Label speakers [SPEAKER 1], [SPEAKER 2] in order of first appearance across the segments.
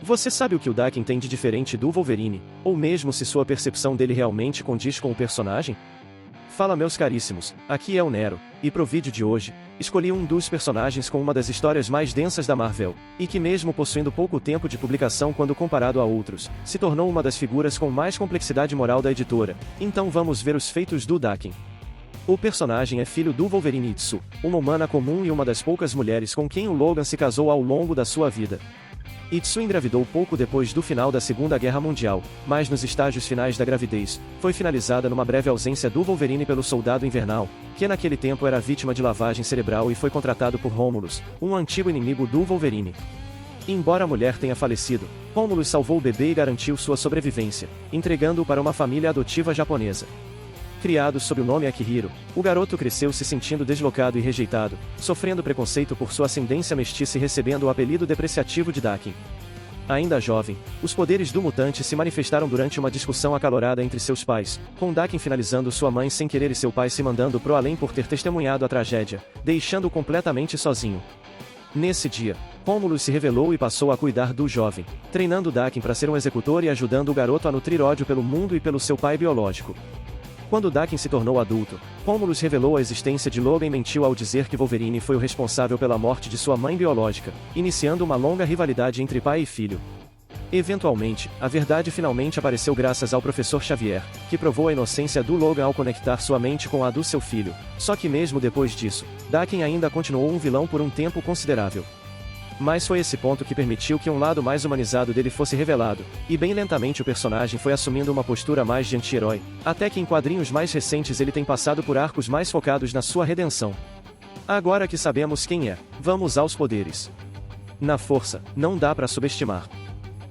[SPEAKER 1] Você sabe o que o Daken tem de diferente do Wolverine, ou mesmo se sua percepção dele realmente condiz com o personagem? Fala meus caríssimos, aqui é o Nero, e pro vídeo de hoje, escolhi um dos personagens com uma das histórias mais densas da Marvel, e que mesmo possuindo pouco tempo de publicação quando comparado a outros, se tornou uma das figuras com mais complexidade moral da editora. Então vamos ver os feitos do Daken. O personagem é filho do Wolverine Itsu, uma humana comum e uma das poucas mulheres com quem o Logan se casou ao longo da sua vida. Itsu engravidou pouco depois do final da Segunda Guerra Mundial, mas nos estágios finais da gravidez, foi finalizada numa breve ausência do Wolverine pelo Soldado Invernal, que naquele tempo era vítima de lavagem cerebral e foi contratado por Romulus, um antigo inimigo do Wolverine. Embora a mulher tenha falecido, Romulus salvou o bebê e garantiu sua sobrevivência, entregando-o para uma família adotiva japonesa. Criado sob o nome Akihiro, o garoto cresceu se sentindo deslocado e rejeitado, sofrendo preconceito por sua ascendência mestiça e recebendo o apelido depreciativo de Daken. Ainda jovem, os poderes do mutante se manifestaram durante uma discussão acalorada entre seus pais, com Daken finalizando sua mãe sem querer e seu pai se mandando pro além por ter testemunhado a tragédia, deixando-o completamente sozinho. Nesse dia, Romulus se revelou e passou a cuidar do jovem, treinando Daken para ser um executor e ajudando o garoto a nutrir ódio pelo mundo e pelo seu pai biológico. Quando Daken se tornou adulto, Romulus revelou a existência de Logan e mentiu ao dizer que Wolverine foi o responsável pela morte de sua mãe biológica, iniciando uma longa rivalidade entre pai e filho. Eventualmente, a verdade finalmente apareceu graças ao Professor Xavier, que provou a inocência do Logan ao conectar sua mente com a do seu filho. Só que mesmo depois disso, Daken ainda continuou um vilão por um tempo considerável. Mas foi esse ponto que permitiu que um lado mais humanizado dele fosse revelado, e bem lentamente o personagem foi assumindo uma postura mais de anti-herói, até que em quadrinhos mais recentes ele tem passado por arcos mais focados na sua redenção. Agora que sabemos quem é, vamos aos poderes. Na força, não dá pra subestimar.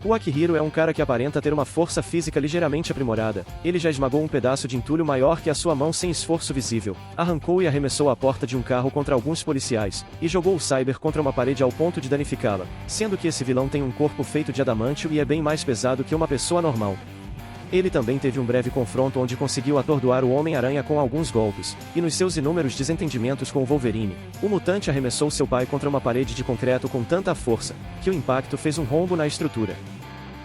[SPEAKER 1] O Akihiro é um cara que aparenta ter uma força física ligeiramente aprimorada. Ele já esmagou um pedaço de entulho maior que a sua mão sem esforço visível, arrancou e arremessou a porta de um carro contra alguns policiais, e jogou o Cyber contra uma parede ao ponto de danificá-la, sendo que esse vilão tem um corpo feito de adamantio e é bem mais pesado que uma pessoa normal. Ele também teve um breve confronto onde conseguiu atordoar o Homem-Aranha com alguns golpes, e nos seus inúmeros desentendimentos com o Wolverine, o mutante arremessou seu pai contra uma parede de concreto com tanta força, que o impacto fez um rombo na estrutura.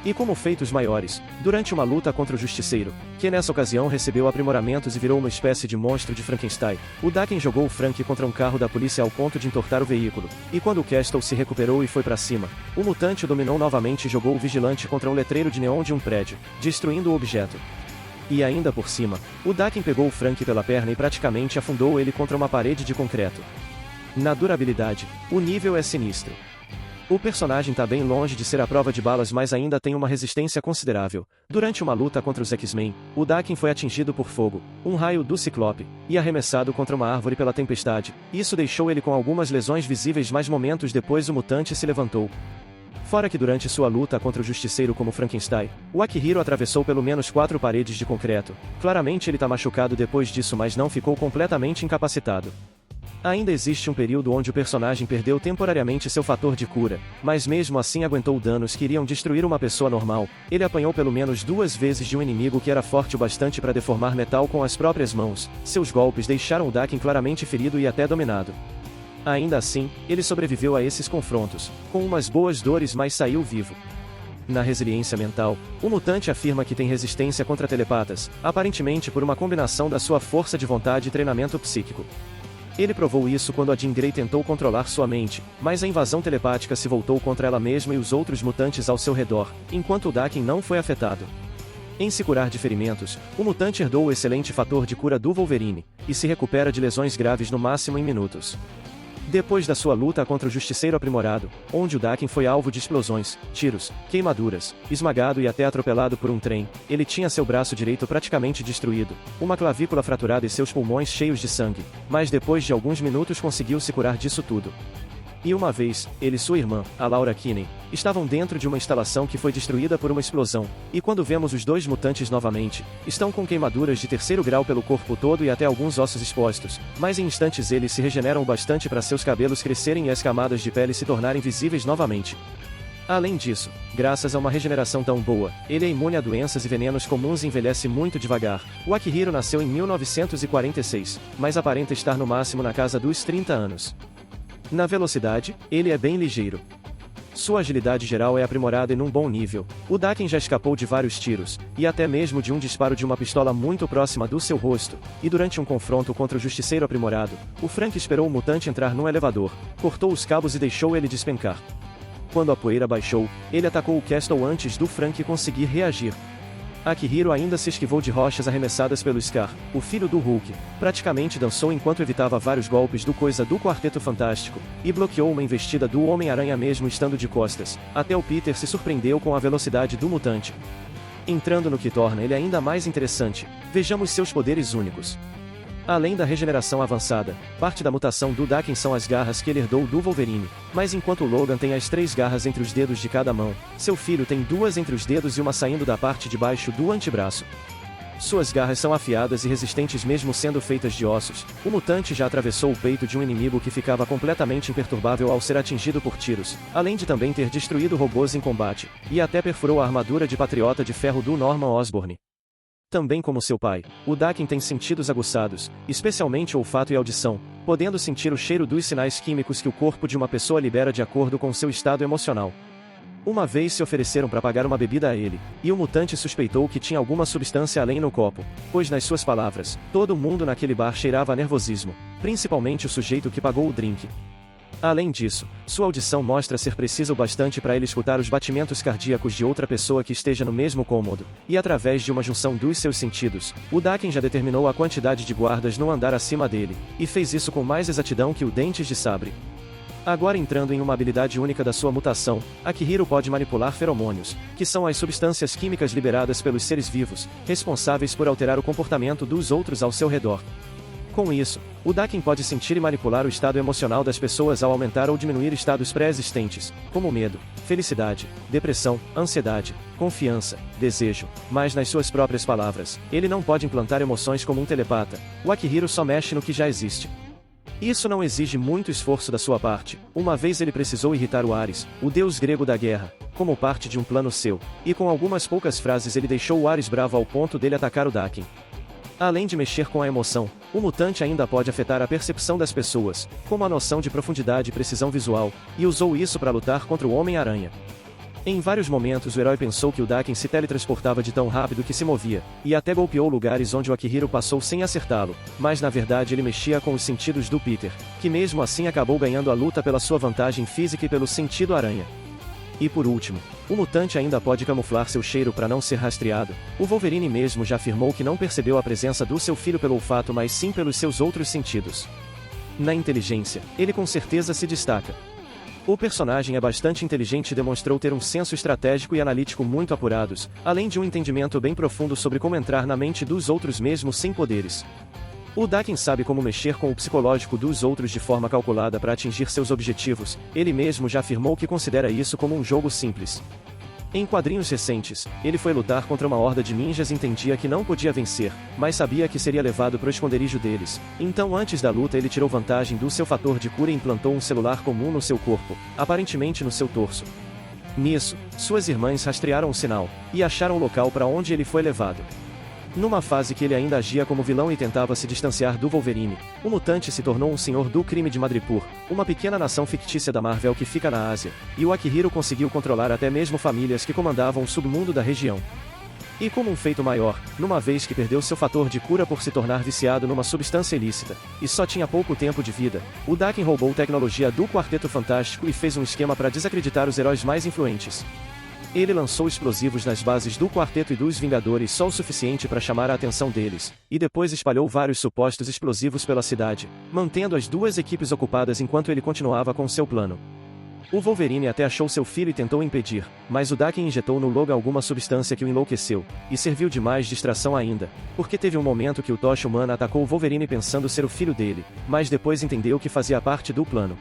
[SPEAKER 1] E como feitos maiores, durante uma luta contra o Justiceiro, que nessa ocasião recebeu aprimoramentos e virou uma espécie de monstro de Frankenstein, o Daken jogou o Frank contra um carro da polícia ao ponto de entortar o veículo, e quando o Castle se recuperou e foi para cima, o mutante o dominou novamente e jogou o vigilante contra um letreiro de neon de um prédio, destruindo o objeto. E ainda por cima, o Daken pegou o Frank pela perna e praticamente afundou ele contra uma parede de concreto. Na durabilidade, o nível é sinistro. O personagem tá bem longe de ser a prova de balas, mas ainda tem uma resistência considerável. Durante uma luta contra os X-Men, o Daken foi atingido por fogo, um raio do Ciclope, e arremessado contra uma árvore pela tempestade. Isso deixou ele com algumas lesões visíveis, mas momentos depois o mutante se levantou. Fora que durante sua luta contra o Justiceiro como Frankenstein, o Akihiro atravessou pelo menos 4 paredes de concreto. Claramente ele tá machucado depois disso, mas não ficou completamente incapacitado. Ainda existe um período onde o personagem perdeu temporariamente seu fator de cura, mas mesmo assim aguentou danos que iriam destruir uma pessoa normal. Ele apanhou pelo menos 2 vezes de um inimigo que era forte o bastante para deformar metal com as próprias mãos. Seus golpes deixaram o Daken claramente ferido e até dominado. Ainda assim, ele sobreviveu a esses confrontos, com umas boas dores, mas saiu vivo. Na resiliência mental, o mutante afirma que tem resistência contra telepatas, aparentemente por uma combinação da sua força de vontade e treinamento psíquico. Ele provou isso quando a Jean Grey tentou controlar sua mente, mas a invasão telepática se voltou contra ela mesma e os outros mutantes ao seu redor, enquanto o Daken não foi afetado. Em se curar de ferimentos, o mutante herdou o excelente fator de cura do Wolverine, e se recupera de lesões graves no máximo em minutos. Depois da sua luta contra o Justiceiro aprimorado, onde o Daken foi alvo de explosões, tiros, queimaduras, esmagado e até atropelado por um trem, ele tinha seu braço direito praticamente destruído, uma clavícula fraturada e seus pulmões cheios de sangue, mas depois de alguns minutos conseguiu se curar disso tudo. E uma vez, ele e sua irmã, a Laura Kinney, estavam dentro de uma instalação que foi destruída por uma explosão, e quando vemos os dois mutantes novamente, estão com queimaduras de 3º grau pelo corpo todo e até alguns ossos expostos, mas em instantes eles se regeneram o bastante para seus cabelos crescerem e as camadas de pele se tornarem visíveis novamente. Além disso, graças a uma regeneração tão boa, ele é imune a doenças e venenos comuns e envelhece muito devagar. O Akihiro nasceu em 1946, mas aparenta estar no máximo na casa dos 30 anos. Na velocidade, ele é bem ligeiro. Sua agilidade geral é aprimorada e num bom nível. O Daken já escapou de vários tiros, e até mesmo de um disparo de uma pistola muito próxima do seu rosto, e durante um confronto contra o Justiceiro aprimorado, o Frank esperou o mutante entrar num elevador, cortou os cabos e deixou ele despencar. Quando a poeira baixou, ele atacou o Castle antes do Frank conseguir reagir. Akihiro ainda se esquivou de rochas arremessadas pelo Scar, o filho do Hulk, praticamente dançou enquanto evitava vários golpes do Coisa do Quarteto Fantástico, e bloqueou uma investida do Homem-Aranha mesmo estando de costas, até o Peter se surpreendeu com a velocidade do mutante. Entrando no que torna ele ainda mais interessante, vejamos seus poderes únicos. Além da regeneração avançada, parte da mutação do Daken são as garras que ele herdou do Wolverine, mas enquanto o Logan tem as 3 garras entre os dedos de cada mão, seu filho tem 2 entre os dedos e uma saindo da parte de baixo do antebraço. Suas garras são afiadas e resistentes mesmo sendo feitas de ossos. O mutante já atravessou o peito de um inimigo que ficava completamente imperturbável ao ser atingido por tiros, além de também ter destruído robôs em combate, e até perfurou a armadura de Patriota de Ferro do Norman Osborn. Também como seu pai, o Daken tem sentidos aguçados, especialmente olfato e audição, podendo sentir o cheiro dos sinais químicos que o corpo de uma pessoa libera de acordo com seu estado emocional. Uma vez se ofereceram para pagar uma bebida a ele, e o mutante suspeitou que tinha alguma substância além no copo, pois nas suas palavras, todo mundo naquele bar cheirava a nervosismo, principalmente o sujeito que pagou o drink. Além disso, sua audição mostra ser precisa o bastante para ele escutar os batimentos cardíacos de outra pessoa que esteja no mesmo cômodo, e através de uma junção dos seus sentidos, o Daken já determinou a quantidade de guardas no andar acima dele, e fez isso com mais exatidão que o Dentes de Sabre. Agora entrando em uma habilidade única da sua mutação, Akihiro pode manipular feromônios, que são as substâncias químicas liberadas pelos seres vivos, responsáveis por alterar o comportamento dos outros ao seu redor. Com isso, o Daken pode sentir e manipular o estado emocional das pessoas ao aumentar ou diminuir estados pré-existentes, como medo, felicidade, depressão, ansiedade, confiança, desejo, mas nas suas próprias palavras, ele não pode implantar emoções como um telepata. O Akihiro só mexe no que já existe. Isso não exige muito esforço da sua parte, uma vez ele precisou irritar o Ares, o deus grego da guerra, como parte de um plano seu, e com algumas poucas frases ele deixou o Ares bravo ao ponto dele atacar o Daken. Além de mexer com a emoção, o mutante ainda pode afetar a percepção das pessoas, como a noção de profundidade e precisão visual, e usou isso para lutar contra o Homem-Aranha. Em vários momentos o herói pensou que o Daken se teletransportava de tão rápido que se movia, e até golpeou lugares onde o Akihiro passou sem acertá-lo, mas na verdade ele mexia com os sentidos do Peter, que mesmo assim acabou ganhando a luta pela sua vantagem física e pelo sentido aranha. E por último, o mutante ainda pode camuflar seu cheiro para não ser rastreado. O Wolverine mesmo já afirmou que não percebeu a presença do seu filho pelo olfato mas sim pelos seus outros sentidos. Na inteligência, ele com certeza se destaca. O personagem é bastante inteligente e demonstrou ter um senso estratégico e analítico muito apurados, além de um entendimento bem profundo sobre como entrar na mente dos outros mesmo sem poderes. O Daken sabe como mexer com o psicológico dos outros de forma calculada para atingir seus objetivos, ele mesmo já afirmou que considera isso como um jogo simples. Em quadrinhos recentes, ele foi lutar contra uma horda de ninjas e entendia que não podia vencer, mas sabia que seria levado para o esconderijo deles, então antes da luta ele tirou vantagem do seu fator de cura e implantou um celular comum no seu corpo, aparentemente no seu torso. Nisso, suas irmãs rastrearam o sinal, e acharam o local para onde ele foi levado. Numa fase que ele ainda agia como vilão e tentava se distanciar do Wolverine, o mutante se tornou um senhor do crime de Madripoor, uma pequena nação fictícia da Marvel que fica na Ásia, e o Akihiro conseguiu controlar até mesmo famílias que comandavam o submundo da região. E como um feito maior, numa vez que perdeu seu fator de cura por se tornar viciado numa substância ilícita, e só tinha pouco tempo de vida, o Daken roubou tecnologia do Quarteto Fantástico e fez um esquema para desacreditar os heróis mais influentes. Ele lançou explosivos nas bases do Quarteto e dos Vingadores só o suficiente para chamar a atenção deles, e depois espalhou vários supostos explosivos pela cidade, mantendo as duas equipes ocupadas enquanto ele continuava com seu plano. O Wolverine até achou seu filho e tentou impedir, mas o Daken injetou no Logan alguma substância que o enlouqueceu, e serviu de mais distração ainda, porque teve um momento que o Tocha Humana atacou o Wolverine pensando ser o filho dele, mas depois entendeu que fazia parte do plano.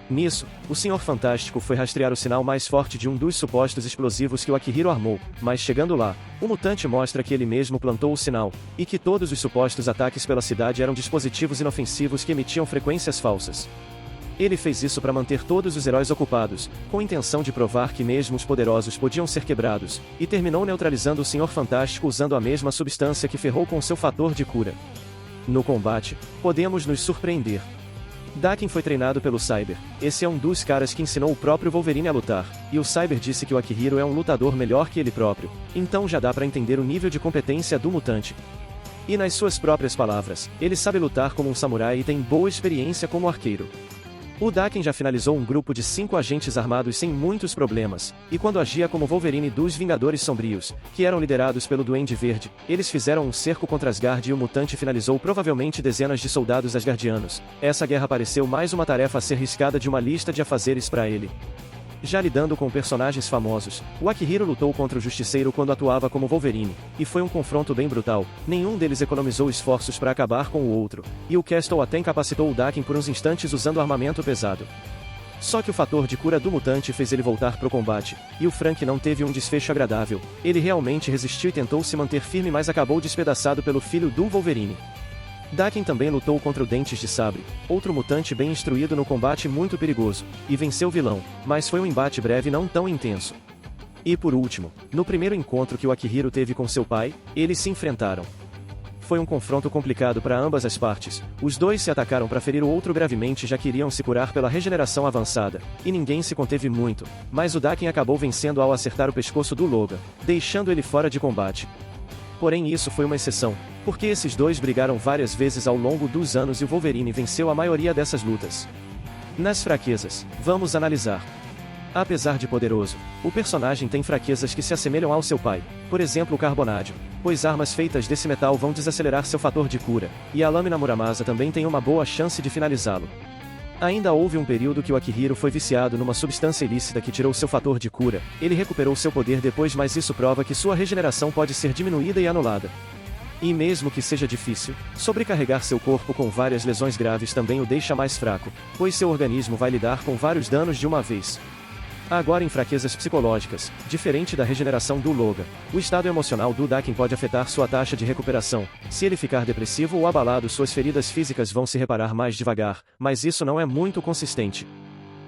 [SPEAKER 1] Nisso, o Senhor Fantástico foi rastrear o sinal mais forte de um dos supostos explosivos que o Akihiro armou, mas chegando lá, o mutante mostra que ele mesmo plantou o sinal, e que todos os supostos ataques pela cidade eram dispositivos inofensivos que emitiam frequências falsas. Ele fez isso para manter todos os heróis ocupados, com a intenção de provar que mesmo os poderosos podiam ser quebrados, e terminou neutralizando o Senhor Fantástico usando a mesma substância que ferrou com seu fator de cura. No combate, podemos nos surpreender. Daken foi treinado pelo Cyber. Esse é um dos caras que ensinou o próprio Wolverine a lutar, e o Cyber disse que o Akihiro é um lutador melhor que ele próprio, então já dá pra entender o nível de competência do mutante. E nas suas próprias palavras, ele sabe lutar como um samurai e tem boa experiência como arqueiro. O Daken já finalizou um grupo de 5 agentes armados sem muitos problemas, e quando agia como Wolverine dos Vingadores Sombrios, que eram liderados pelo Duende Verde, eles fizeram um cerco contra Asgard e o mutante finalizou provavelmente dezenas de soldados asgardianos. Essa guerra pareceu mais uma tarefa a ser riscada de uma lista de afazeres para ele. Já lidando com personagens famosos, o Akihiro lutou contra o Justiceiro quando atuava como Wolverine, e foi um confronto bem brutal. Nenhum deles economizou esforços para acabar com o outro, e o Castle até incapacitou o Daken por uns instantes usando armamento pesado. Só que o fator de cura do mutante fez ele voltar pro combate, e o Frank não teve um desfecho agradável. Ele realmente resistiu e tentou se manter firme, mas acabou despedaçado pelo filho do Wolverine. Daken também lutou contra o Dentes de Sabre, outro mutante bem instruído no combate muito perigoso, e venceu o vilão, mas foi um embate breve e não tão intenso. E por último, no primeiro encontro que o Akihiro teve com seu pai, eles se enfrentaram. Foi um confronto complicado para ambas as partes, os dois se atacaram para ferir o outro gravemente já que iriam se curar pela regeneração avançada, e ninguém se conteve muito, mas o Daken acabou vencendo ao acertar o pescoço do Logan, deixando ele fora de combate. Porém isso foi uma exceção, porque esses dois brigaram várias vezes ao longo dos anos e o Wolverine venceu a maioria dessas lutas. Nas fraquezas, vamos analisar. Apesar de poderoso, o personagem tem fraquezas que se assemelham ao seu pai, por exemplo o carbonádio, pois armas feitas desse metal vão desacelerar seu fator de cura, e a lâmina Muramasa também tem uma boa chance de finalizá-lo. Ainda houve um período que o Akihiro foi viciado numa substância ilícita que tirou seu fator de cura, ele recuperou seu poder depois, mas isso prova que sua regeneração pode ser diminuída e anulada. E mesmo que seja difícil, sobrecarregar seu corpo com várias lesões graves também o deixa mais fraco, pois seu organismo vai lidar com vários danos de uma vez. Agora em fraquezas psicológicas, diferente da regeneração do Logan, o estado emocional do Daken pode afetar sua taxa de recuperação. Se ele ficar depressivo ou abalado, suas feridas físicas vão se reparar mais devagar, mas isso não é muito consistente.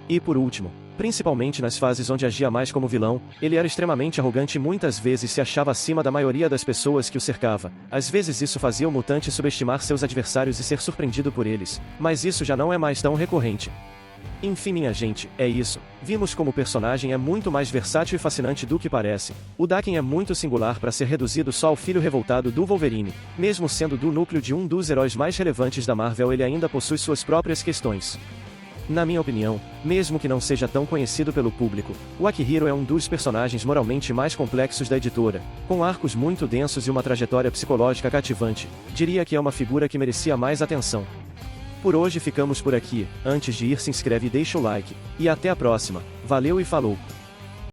[SPEAKER 1] E por último, principalmente nas fases onde agia mais como vilão, ele era extremamente arrogante e muitas vezes se achava acima da maioria das pessoas que o cercava. Às vezes isso fazia o mutante subestimar seus adversários e ser surpreendido por eles, mas isso já não é mais tão recorrente. Enfim, minha gente, é isso. Vimos como o personagem é muito mais versátil e fascinante do que parece. O Daken é muito singular para ser reduzido só ao filho revoltado do Wolverine. Mesmo sendo do núcleo de um dos heróis mais relevantes da Marvel, ele ainda possui suas próprias questões. Na minha opinião, mesmo que não seja tão conhecido pelo público, o Akihiro é um dos personagens moralmente mais complexos da editora, com arcos muito densos e uma trajetória psicológica cativante. Diria que é uma figura que merecia mais atenção. Por hoje ficamos por aqui. Antes de ir, se inscreve e deixa o like. E até a próxima. Valeu e falou!